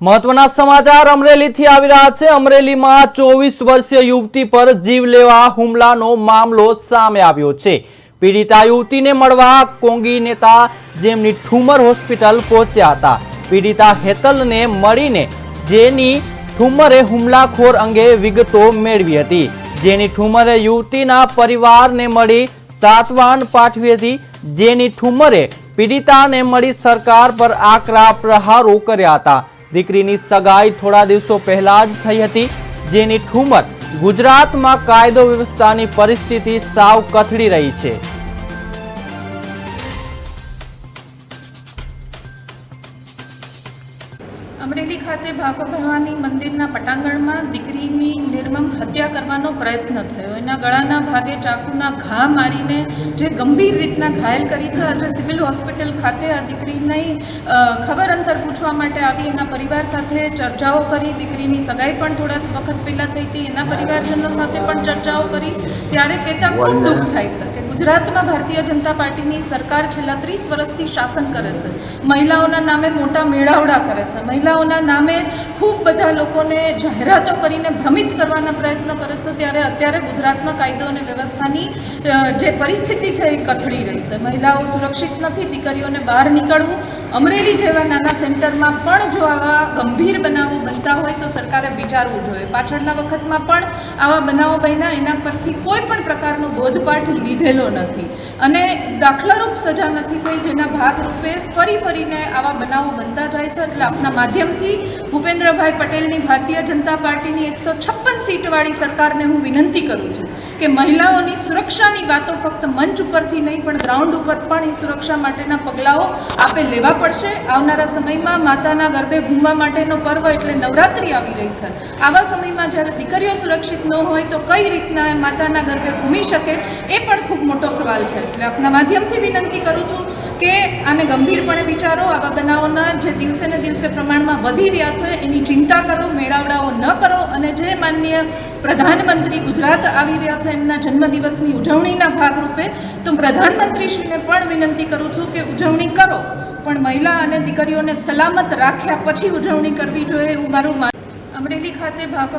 મહત્વના સમાચાર અમરેલીથી આવી રહ્યા છે। અમરેલીમાં 24 વર્ષીય યુવતી પર જીવલેવા હુમલાનો મામલો સામે આવ્યો છે। પીડિતા યુવતીને મળવા કોંગી નેતા જેમની ઠુમર હોસ્પિટલ પહોંચ્યા હતા। પીડિતા હેતલને મળીને જેની ઠુમરે હુમલાખોર અંગે વિગતો મેળવી હતી। જેની ઠુમરે યુવતીના પરિવારને મળી સાંત્વન પાઠવી હતી। જેની ઠુમરે પીડિતાને મળી સરકાર પર આકરા પ્રહારો કર્યા હતા। દીકરીની સગાઈ થોડા દિવસો પહેલા જ થઈ હતી। જેની ઠુમર ગુજરાતમાં કાયદો વ્યવસ્થાની પરિસ્થિતિ સાવ કથળી રહી છે। અમરેલી ખાતે ભાગો ભવાની મંદિરના પટાંગણમાં દીકરીની નિર્મમ હત્યા કરવાનો પ્રયત્ન થયો। એના ગળાના ભાગે ચાકુના ઘા મારીને જે ગંભીર રીતના ઘાયલ કરી છે। આજે સિવિલ હોસ્પિટલ ખાતે આ દીકરીની ખબર અંતર પૂછવા માટે આવી એના પરિવાર સાથે ચર્ચાઓ કરી। દીકરીની સગાઈ પણ થોડા વખત પહેલાં થઈ હતી, એના પરિવારજનો સાથે પણ ચર્ચાઓ કરી। ત્યારે કહેતા ખૂબ દુઃખ થાય છે કે ગુજરાતમાં ભારતીય જનતા પાર્ટીની સરકાર છેલ્લા 30 વર્ષથી શાસન કરે છે। મહિલાઓના નામે મોટા મેળાવડા કરે છે। મહિલાઓના નામે ખૂબ બધા લોકોને જાહેરાતો કરીને ભ્રમિત કરવાના પ્રયત્નો કરે છે। ત્યારે અત્યારે ગુજરાતમાં કાયદો અને વ્યવસ્થાની જે પરિસ્થિતિ છે એ કથળી રહી છે। મહિલાઓ સુરક્ષિત નથી, દીકરીઓને બહાર નીકળવું। અમરેલી જેવા નાના સેન્ટરમાં પણ જો આવા ગંભીર બનાવો બનતા હોય તો સરકારે વિચારવું જોઈએ। પાછળના વખતમાં પણ આવા બનાવો બન્યા, એના પરથી કોઈ પણ પ્રકારનો બોધપાઠ લીધેલો નથી અને દાખલારૂપ સજા નથી થઈ, જેના ભાગરૂપે ફરીને આવા બનાવો બનતા જાય છે। એટલે આપના માધ્યમથી ભૂપેન્દ્રભાઈ પટેલની ભારતીય જનતા પાર્ટીની 156 સીટવાળી સરકારને હું વિનંતી કરું છું કે મહિલાઓની સુરક્ષાની વાતો ફક્ત મંચ ઉપરથી નહીં પણ ગ્રાઉન્ડ ઉપર પણ એ સુરક્ષા માટેના પગલાઓ આપે લેવા પડશે। આવનારા સમયમાં માતાના ગર્ભે ઘૂમવા માટેનો પર્વ એટલે નવરાત્રિ આવી રહી છે। આવા સમયમાં જ્યારે દીકરીઓ સુરક્ષિત ન હોય તો કઈ રીતના માતાના ગર્ભે ઘૂમી શકે એ પણ ખૂબ મોટો સવાલ છે। એટલે આપના માધ્યમથી વિનંતી કરું છું કે આને ગંભીરપણે વિચારો। આવા બનાવોના જે દિવસે ને દિવસે પ્રમાણમાં વધી રહ્યા છે એની ચિંતા કરો, મેળાવડાઓ ન કરો અને જે માનનીય પ્રધાનમંત્રી ગુજરાત આવી રહ્યા છે એમના જન્મદિવસની ઉજવણીના ભાગરૂપે તો પ્રધાનમંત્રીશ્રીને પણ વિનંતી કરું છું કે ઉજવણી કરો પણ મહિલા અને દીકરીઓને સલામત રાખ્યા પછી ઉજવણી કરવી જોઈએ એવું મારું અમરેલી ખાતે ભાગો